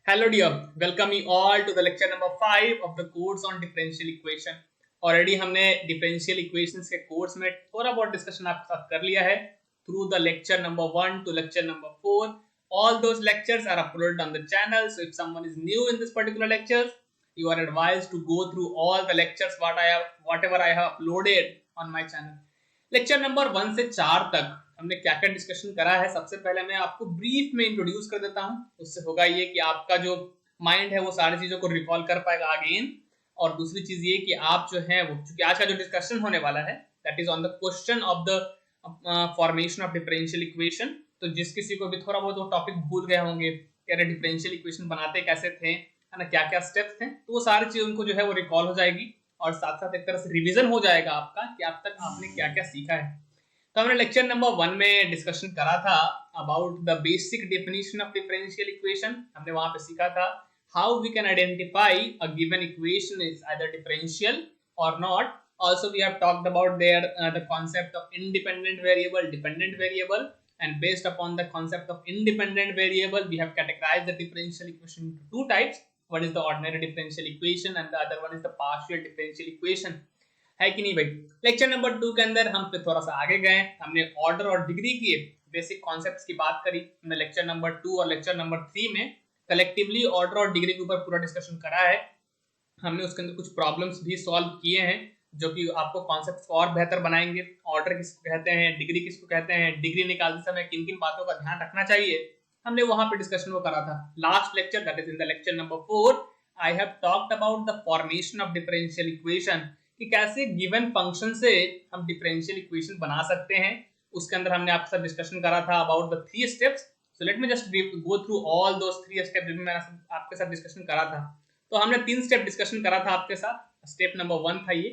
Hello dear, welcome you all to the lecture number 5 of the course on differential equation. Already हमने differential equations के course में थोड़ा बहुत discussion आपके साथ कर लिया है through the lecture number 1 to lecture number 4. All those lectures are uploaded on the channel, so if someone is new in this particular lectures, you are advised to go through all the lectures whatever I have uploaded on my channel. Lecture number 1 से 4 तक हमने क्या क्या discussion करा है। सबसे पहले मैं आपको ब्रीफ में इंट्रोड्यूस कर देता हूं, उससे होगा ये कि आपका जो माइंड है वो सारी चीजों को रिकॉल कर पाएगा अगेन। और दूसरी चीज ये कि आप जो है वो चूंकि आज का जो डिस्कशन होने वाला है that is on the question of the formation of differential equation, तो जिस किसी को भी थोड़ा बहुत वो टॉपिक भूल गए होंगे कि अरे डिफरेंशियल इक्वेशन बनाते कैसे थे, है ना, क्या क्या स्टेप्स थे, तो वो सारी चीज उनको जो है वो रिकॉल हो जाएगी और साथ साथ एक तरह से रिवीजन हो जाएगा आपका कि अब तक आपने क्या क्या सीखा है। तो हमने लेक्चर नंबर 1 में डिस्कशन करा था about the basic definition of differential equation. हमने वहां पे सीखा था how we can identify a given equation is either differential और not. Also we have talked about the concept of independent variable, dependent variable, and based upon the concept of independent variable we have categorized the differential equation into two types. One is the ordinary differential equation and the other one is the partial differential equation. है कि नहीं भाई। Lecture number 2 के अंदर हम पे थोड़ा सा आगे गए, हमने ऑर्डर और डिग्री के बेसिक कॉन्सेप्ट्स की बात करी। हमने लेक्चर नंबर 2 और लेक्चर नंबर 3 में कलेक्टिवली ऑर्डर और डिग्री के ऊपर पूरा डिस्कशन करा है। हमने उसके अंदर कुछ प्रॉब्लम्स भी सॉल्व किए हैं जो कि आपको कॉन्सेप्ट्स को और बेहतर बनाएंगे। ऑर्डर किसको कहते हैं, डिग्री किसको कहते हैं, डिग्री निकालते समय किन किन बातों का ध्यान रखना चाहिए, हमने वहां पे डिस्कशन वो करा था। Last lecture that is in the lecture number 4 I have talked about the formation of differential equation, कि कैसे गिवन फंक्शन से हम डिफरेंशियल इक्वेशन बना सकते हैं। उसके अंदर हमने आपके साथ डिस्कशन करा था about the 3 steps. So let me just go through all those 3 steps जो भी मैंने आपके साथ डिस्कशन करा था। तो हमने 3 स्टेप डिस्कशन करा था आपके साथ। स्टेप नंबर 1 था ये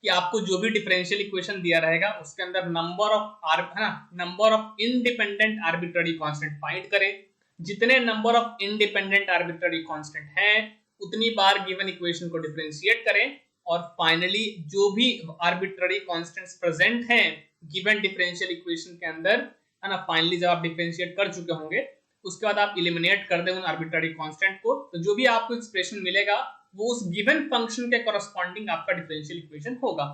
कि आपको जो भी डिफरेंशियल इक्वेशन दिया रहेगा उसके अंदर number of independent arbitrary constant find करें। जितने number of independent arbitrary constant हैं उतनी बार गिवन इक्वेशन को डिफरेंशिएट करें और फाइनली जो भी आर्बिट्ररी कांस्टेंट्स प्रेजेंट हैं गिवन डिफरेंशियल इक्वेशन के अंदर, है ना, फाइनली जब आप डिफरेंशिएट कर चुके होंगे उसके बाद आप इलिमिनेट कर दें उन आर्बिट्ररी कांस्टेंट को, तो जो भी आपको एक्सप्रेशन मिलेगा वो उस गिवन फंक्शन के कॉरस्पॉन्डिंग आपका डिफरेंशियल इक्वेशन होगा।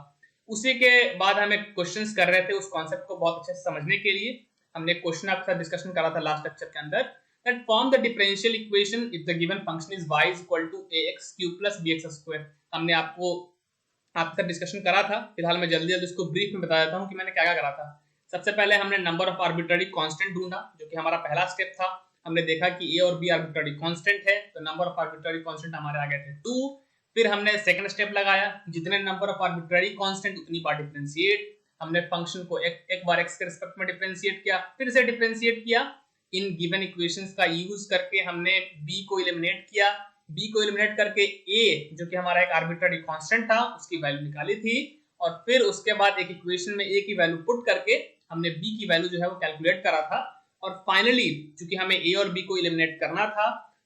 उसी के बाद हमें क्वेश्चंस कर रहे थे उस कॉन्सेप्ट को बहुत अच्छे से समझने के लिए। हमने क्वेश्चन आपके साथ डिस्कशन करा था लास्ट लेक्चर के अंदर that form the differential equation if the given function is y is equal to ax cube plus bx square। हमने आपको आपके साथ डिस्कशन करा था। फिलहाल मैं जल्दी जल्दी इसको ब्रीफ में बता देता हूँ कि मैंने क्या क्या करा था। सबसे पहले हमने नंबर ऑफ आर्बिट्ररी कांस्टेंट ढूंढा जो कि हमारा पहला स्टेप था। हमने देखा कि ए और बी आर्बिट्ररी कांस्टेंट है तो नंबर ऑफ आर्बिट्ररी कांस्टेंट हमारे आ गए थे 2। फिर हमने सेकंड स्टेप लगाया, जितने नंबर ऑफ आर्बिट्ररी कांस्टेंट उतनी बार डिफरेंशिएट। हमने फंक्शन को एक बार एक्स के रिस्पेक्ट में डिफरेंशिएट किया, फिर से डिफरेंशिएट किया। इन गिवन इक्वेशंस का यूज करके हमने बी को एलिमिनेट किया। बी को एलिमिनेट करके ए जो कि हमारा एक आर्बिट्ररी कांस्टेंट था उसकी वैल्यू निकाली थी और फिर उसके बाद एक इक्वेशन में ए की वैल्यू पुट करके हमने बी की वैल्यू जो है वो कैलकुलेट करा था। और फाइनली चूंकि हमें ए और बी को एलिमिनेट करना था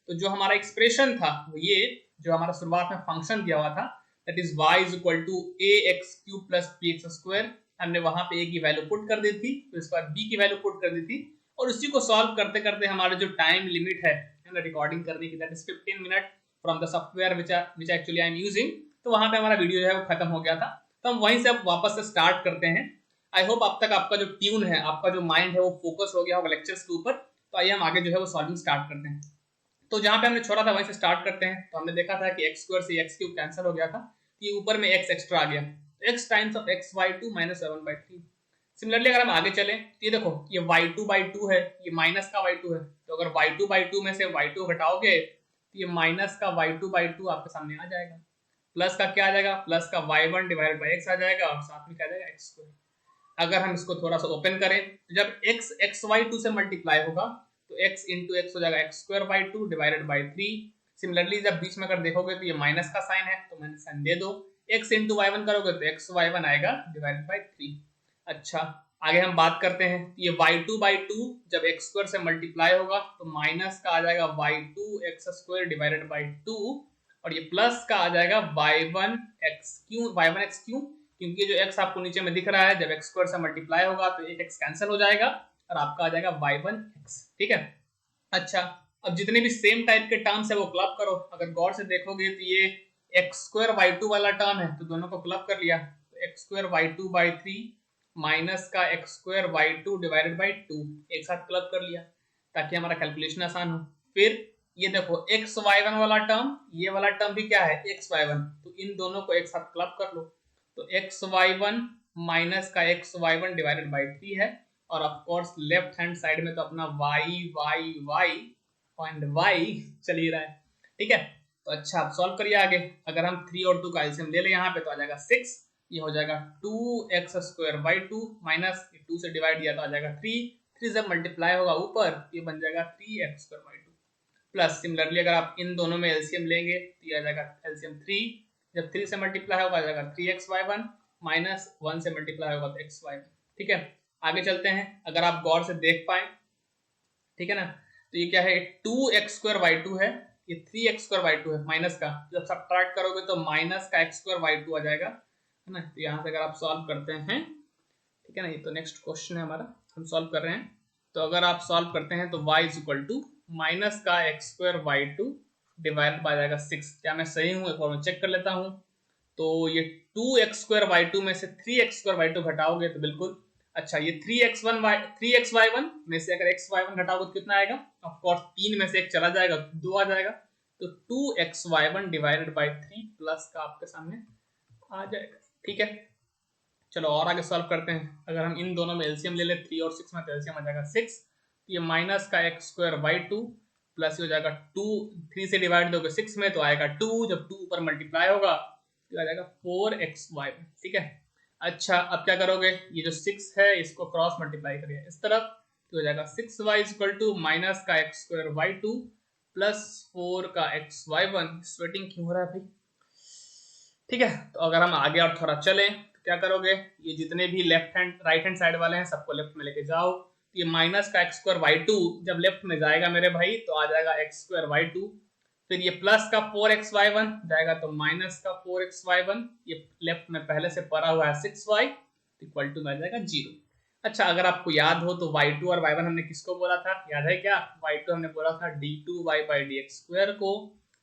तो जो हमारा एक्सप्रेशन था वो ये जो हमारा शुरुआत में फंक्शन दिया हुआ था that is y is equal to ax cube plus bx square, हमने वहां पे a की वैल्यू पुट कर दी थी, फिर उसके बाद b की वैल्यू पुट कर दी थी और उसी को सॉल्व करते करते हमारा जो टाइम लिमिट है ना रिकॉर्डिंग करने की that is 15 minute from the software which actually I am using, तो वहां पे हमारा वीडियो जो है वो खत्म हो गया था। तो हम वहीं से अब वापस से स्टार्ट करते हैं। आई होप अब तक आपका जो ट्यून है, आपका जो माइंड है वो फोकस हो गया होगा लेक्चर्स के ऊपर। तो आइए हम आगे जो है वो सॉल्विंग स्टार्ट करते हैं। तो जहां पे हमने छोड़ा था वहीं से स्टार्ट करते हैं। तो हमने देखा था कि x स्क्वायर से x क्यूब कैंसिल हो गया था, ये ऊपर में x एक्स्ट्रा आ गया, x times of xy2 minus 7/3। Similarly अगर हम आगे चलें तो ये देखो ये y2/2 है, ये माइनस का y2 है, तो अगर y2/2 में से y2 घटाओगे तो ये माइनस का y2/2 आपके सामने आ जाएगा। प्लस का क्या आ जाएगा, प्लस का y1 डिवाइडेड बाई x आ जाएगा और साथ में क्या आ जाएगा x स्क्वायर। अगर हम इसको थोड़ा सा ओपन करें तो जब x xy2 से मल्टीप्लाई होगा तो x इंटू एक्स हो जाएगा x square by 2 divided by 3। Similarly जब बीच में अगर देखोगे तो ये माइनस का साइन है तो माइनस साइन दे दो, x इंटू y1 करोगे तो x y1 आएगा डिवाइडेड बाई 3। अच्छा आगे हम बात करते हैं, ये y2/2 जब x स्क्वायर से मल्टीप्लाई होगा तो माइनस का आ जाएगा y2 x square divided by 2 और ये प्लस का आ जाएगा y1x क्यों, क्योंकि जो x आपको नीचे में दिख रहा है जब x स्क्वायर से मल्टीप्लाई होगा तो एक x कैंसिल हो जाएगा और आपका आ जाएगा y1x। ठीक है। अच्छा अब जितने भी सेम टाइप के टर्म्स है वो क्लब करो। अगर गौर से देखोगे तो ये x2y2 वाला टर्म है तो दोनों को क्लब कर लिया, तो x2y2/3 माइनस का x2y2 डिवाइडेड बाई 2 एक साथ क्लब कर लिया ताकि हमारा कैलकुलेशन आसान हो। फिर ये देखो xy1 वाला टर्म, ये वाला टर्म भी क्या है xy1, तो इन दोनों को एक साथ क्लब कर लो, तो xy1 माइनस का xy1 डिवाइडेड बाई 3 है, और of course left hand side में तो अपना y एंड y चल ही रहा है, ठीक है। तो अच्छा आप सॉल्व करिए आगे। अगर हम 3 और 2 का एलसीएम ले लें यहाँ पे तो आ जाएगा 6, ये हो जाएगा 2x² माइनस 2 से डिवाइड दिया तो आ जाएगा 3 जब मल्टीप्लाई होगा ऊपर ये बन जाएगा 3x² प्लस सिमिलरली अगर आप इन दोनों में एलसीएम लेंगे तो ये आ जाएगा एलसीएम 3, जब 3 से मल्टीप्लाई होगा आ जाएगा 3xy1 माइनस 1 से मल्टीप्लाई होगा तो xy1, ठीक है। आगे चलते हैं, अगर आप गौर से देख पाए, ठीक है ना, तो ये क्या है 2x² है, ये 3x² है माइनस का, जब सब्ट्रैक्ट करोगे तो माइनस का x² आ जाएगा, है ना। तो यहाँ से अगर आप सॉल्व करते हैं, ठीक है ना, ये तो नेक्स्ट क्वेश्चन है हमारा, हम सॉल्व कर रहे हैं। तो अगर आप सॉल्व करते हैं तो y इक्वल टू माइनस का x² डिवाइड बाय जाएगा 6। क्या मैं सही हूँ, एक बार मैं चेक कर लेता हूँ। तो ये 2x² में से 3x² घटाओगे तो बिल्कुल, अच्छा ये 3xy1 में से अगर xy1 घटाओगे तो कितना आएगा, ऑफ कोर्स 3 में से एक चला जाएगा 2 आ जाएगा, तो 2xy1 डिवाइडेड बाय 3 प्लस का आपके सामने आ जाएगा, ठीक है। चलो और आगे सॉल्व करते हैं। अगर हम इन दोनों में एलसीएम ले ले 3 और 6 में तो एलसीएम आ जाएगा 6, ये माइनस का x² प्लस हो जाएगा 2, 3 से डिवाइड दोगे 6 में तो आएगा 2, जब 2 ऊपर मल्टीप्लाई होगा तो आ जाएगा 4xy, ठीक है। अच्छा अब क्या करोगे, ये जो 6 है इसको क्रॉस मल्टीप्लाई करिए इस तरफ, तो हो जाएगा 6y इक्वल टू माइनस का x² प्लस 4 का xy1। स्वेटिंग क्यों हो रहा है भाई, ठीक है। तो अगर हम आगे और थोड़ा चलें तो क्या करोगे, ये जितने भी left hand right hand side वाले हैं सबको लेफ्ट में लेके जाओ, तो ये माइनस का x² जब लेफ्ट में जाएगा मेरे भाई तो आ जाएगा x², फिर ये प्लस का 4xy1 जाएगा तो माइनस का 4xy1, ये लेफ्ट में पहले से पड़ा हुआ है 6y इक्वल टू में आ जाएगा 0। अच्छा अगर आपको याद हो तो y2 और y1 हमने किसको बोला था, याद है क्या, y2 हमने बोला था d2y/dx² को,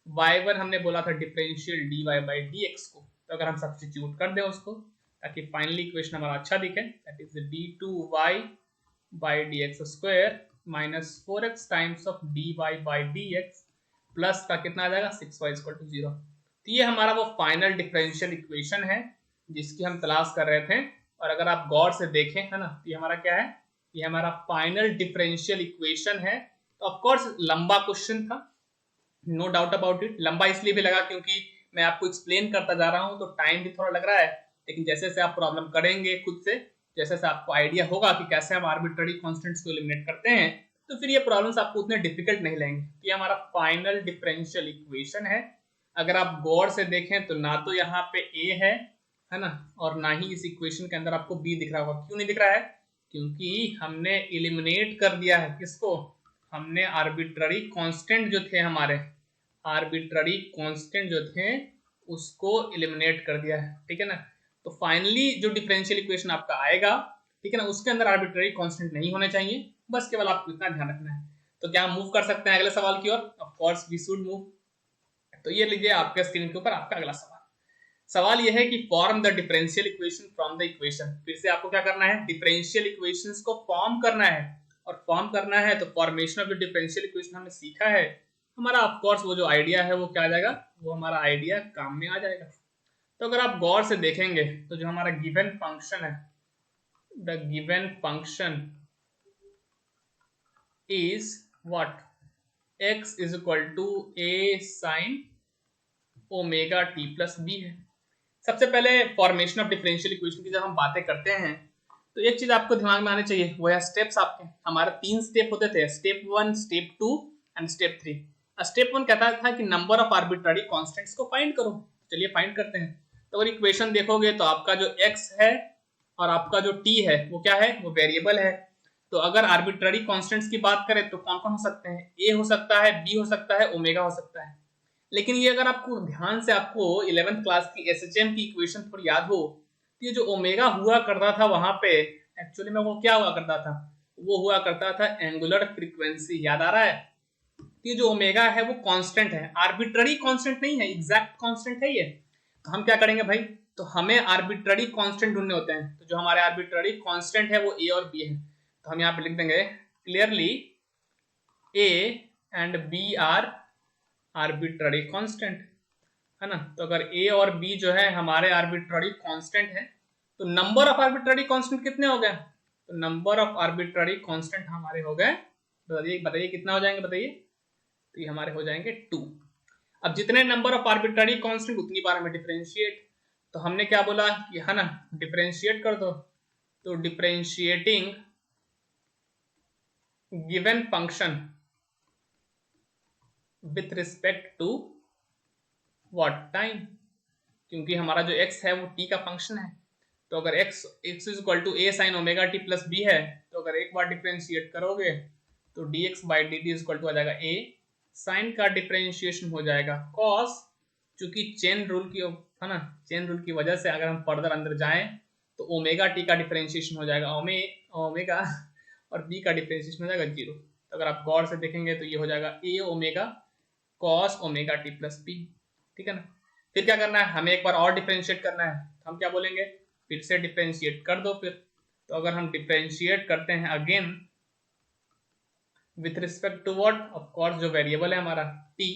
y1 हमने बोला था डिफरेंशियल dy/dx को। तो अगर हम सब्स्टिट्यूट कर दें उसको ताकि फाइनली इक्वेशन हमारा अच्छा दिखे, that is d2y/dx² minus 4x times of dy/dx plus का कितना आ जाएगा 6y इक्वल टू 0। तो ये हमारा वो फाइनल डिफरेंशियल इक्वेशन है जिसकी हम तलाश कर रहे थे, और अगर आप गौर से देखें, है ना, तो ये हमारा क्या है, ये हमारा फाइनल डिफरेंशियल इक्वेशन है। तो ऑफ कोर्स लंबा क्वेश्चन था, नो डाउट अबाउट इट, लंबा इसलिए भी लगा क्योंकि मैं आपको एक्सप्लेन करता जा रहा हूँ तो टाइम भी थोड़ा लग रहा है, लेकिन जैसे जैसे आप प्रॉब्लम करेंगे खुद से, जैसे जैसे आपको आइडिया होगा कि कैसे हम आर्बिट्ररी कांस्टेंट्स को एलिमिनेट करते हैं, तो फिर ये प्रॉब्लम्स आपको उतने डिफिकल्ट नहीं लगेंगे। ये हमारा फाइनल डिफरेंशियल इक्वेशन है। अगर आप गौर से देखें तो ना तो यहाँ पे ए है ना, और ना ही इस इक्वेशन के अंदर आपको बी दिख रहा होगा। क्यों नहीं दिख रहा है, क्योंकि हमने एलिमिनेट कर दिया है किसको, हमने आर्बिट्ररी कांस्टेंट जो थे हमारे, आर्बिट्ररी कांस्टेंट जो थे उसको एलिमिनेट कर दिया है, ठीक है ना। तो फाइनली जो डिफरेंशियल इक्वेशन आपका आएगा, ठीक है ना, उसके अंदर आर्बिट्ररी कांस्टेंट नहीं होने चाहिए, बस केवल आपको इतना ध्यान रखना है। तो क्या हम मूव कर सकते हैं अगले सवाल की ओर, of course we should move. तो ये लीजिए आपके स्क्रीन के ऊपर आपका अगला सवाल यह है कि form the differential equation from the equation. फिर से आपको क्या करना है, डिफरेंशियल इक्वेशंस को फॉर्म करना है, और फॉर्म करना है तो formation of the differential equation हमने सीखा है, हमारा ऑफ कोर्स वो जो आइडिया है वो क्या आ जाएगा, वो हमारा आइडिया काम में आ जाएगा। तो अगर आप गौर से देखेंगे तो जो हमारा गिवन फंक्शन है, the given function is what, x is equal to a sin omega t plus b है। सबसे पहले फॉर्मेशन ऑफ डिफरेंशियल इक्वेशन की जब हम बातें करते हैं तो एक चीज आपको दिमाग में आनी चाहिए, वो है स्टेप्स आपके। हमारे 3 स्टेप होते थे, step 1, step 2 and step 3। Step 1 कहता था कि नंबर ऑफ आर्बिट्ररी कांस्टेंट्स को फाइंड करो। चलिए फाइंड करते हैं। तो अगर इक्वेशन देखोगे तो आपका जो x है और आपका जो t है वो क्या है, वो वेरिएबल है। तो अगर आर्बिट्ररी कांस्टेंट्स की बात करें तो कौन कौन हो सकते हैं, a हो सकता है, b हो सकता है, ओमेगा हो सकता है। लेकिन ये अगर आपको ध्यान से आपको 11th क्लास की एसएचएम की इक्वेशन थोड़ी याद हो, तो ये जो ओमेगा हुआ करता था वहां पे एक्चुअली में वो क्या हुआ करता था, वो हुआ करता था एंगुलर फ्रीक्वेंसी। याद आ रहा है, ये जो ओमेगा है वो कांस्टेंट है, आर्बिट्ररी कांस्टेंट नहीं है, एग्जैक्ट कांस्टेंट है ये। तो हम क्या करेंगे भाई, तो हमें आर्बिट्ररी कांस्टेंट ढूंढने होते हैं। तो जो हमारे आर्बिट्ररी कांस्टेंट है वो ए और बी है। तो हम यहाँ पे लिख देंगे clearly a and b are arbitrary constant, है ना। तो अगर ए और बी जो है हमारे आर्बिट्ररी कांस्टेंट है, तो नंबर ऑफ आर्बिट्ररी कांस्टेंट कितने हो गए, तो नंबर ऑफ आर्बिट्ररी कांस्टेंट हमारे हो गए, बताइए कितना हो जाएंगे, बताइए। तो ये हमारे हो जाएंगे 2। अब जितने नंबर ऑफ आर्बिट्ररी कांस्टेंट उतनी बार हमें डिफरेंशिएट। तो हमने क्या बोला कि है ना डिफरेंशिएट कर दो। तो differentiating given function with respect to what time, क्योंकि हमारा जो x है वो t का फंक्शन है। तो अगर x is equal to a sin omega t plus b है, तो अगर एक बार डिफरेंशिएट करोगे तो dx by dt is equal to आ जाएगा a, साइन का डिफरेंशिएशन हो जाएगा cos, चूंकि चेन रूल की है ना, चेन रूल की वजह से अगर हम फर्दर अंदर जाएं तो ओमेगा t का डिफरेंशिएशन हो जाएगा ओमेगा और b का डिफरेंशिएशन हो जाएगा 0। तो अगर आप गौर से देखेंगे तो ये हो जाएगा a omega cos omega t plus b, ठीक है ना। फिर क्या करना है, हमें एक बार और डिफरेंशिएट करना है। हम क्या बोलेंगे, फिर से डिफरेंशिएट कर दो फिर। तो अगर हम डिफरेंशिएट करते हैं again with respect to what, of course जो वेरिएबल है हमारा t,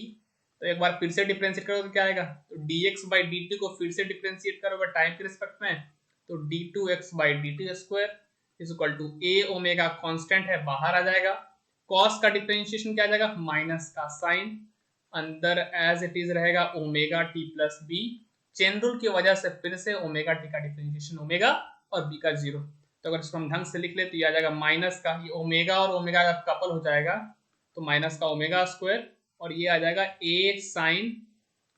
तो एक बार फिर से डिफरेंशिएट करोगे तो क्या आएगा, तो dx बाई dt को फिर से डिफरेंशिएट करोगे टाइम के रिस्पेक्ट में, तो d2x by dt square is equal to a omega constant है बाहर आ जाएगा, cos का डिफरेंशिएशन क्या आ जाएगा, माइनस का साइन, अंदर एज इट इज रहेगा omega t plus b, chain rule की वजह से फिर से ओमेगा टी का डिफरेंशिएशन ओमेगा और बी का 0। तो अगर इसको हम ढंग से लिख ले तो ये आ जाएगा माइनस का, ये ओमेगा और ओमेगा जब कपल हो जाएगा तो माइनस का ओमेगा स्क्वायर, और ये आ जाएगा a sine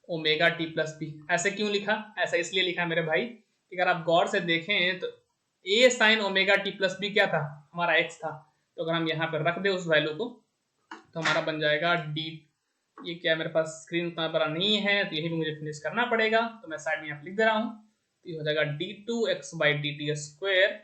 omega t plus b. ऐसे क्यों लिखा, ऐसा इसलिए लिखा मेरे भाई कि अगर आप गौर से देखें तो a sine omega t plus b क्या था, हमारा एक्स था। तो अगर हम यहाँ पर रख दे उस वैल्यू को तो हमारा बन जाएगा डी, ये क्या मेरे पास स्क्रीन उतना बड़ा नहीं है तो यही भी मुझे फिनिश करना पड़ेगा, तो मैं साइड में यहाँ लिख दे रहा हूँ। तो ये हो जाएगा d2x बाई dt स्क्वायर,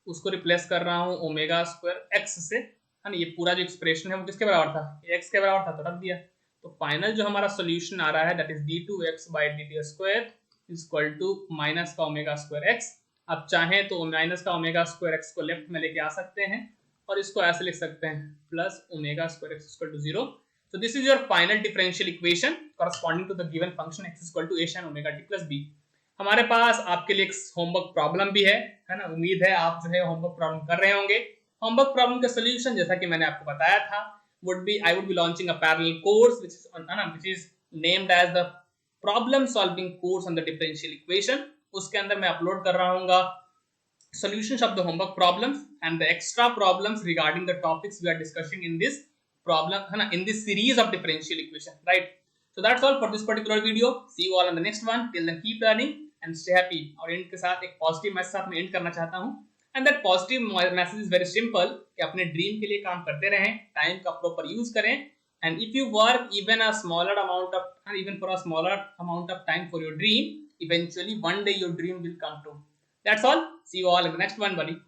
उसको रिप्लेस कर रहा हूँ ओमेगा स्क्वायर x से, है ना। ये पूरा जो एक्सप्रेशन है वो किसके बराबर था, x के बराबर था तो रख दिया। तो फाइनल जो हमारा सोल्यूशन आ रहा है that is d2x by dt square is equal to minus का ओमेगा स्क्वायर x। आप चाहें तो माइनस का ओमेगा स्क्वायर x को लेफ्ट में लेके आ सकते हैं और इसको ऐसे लिख सकते हैं plus omega square x equal to 0। So this is your final differential equation corresponding to the given function x is equal to a sin omega t plus b। हमारे पास आपके लिए एक होमवर्क प्रॉब्लम भी है ना। उम्मीद है आप जो है होमवर्क प्रॉब्लम कर रहे होंगे। होमवर्क प्रॉब्लम का सॉल्यूशन जैसा कि मैंने आपको बताया था I would be launching a parallel course which is named as the problem solving course on the differential equation। उसके अंदर मैं अपलोड कर रहा हूँ solutions of the homework problems and the extra problems regarding the topics we are discussing in this problem, है ना, in this series of differential equation, right? So that's all for this particular video. See you all on the next one. Till then keep learning and stay happy। और and के साथ एक positive message साथ में and करना चाहता हूँ, and that positive message is very simple कि अपने ड्रीम के लिए काम करते रहें, टाइम का प्रॉपर यूज करें, and if you work even a smaller amount of and even for a smaller amount of time for your dream, eventually one day your dream will come true। That's all. See you all in the next one, buddy।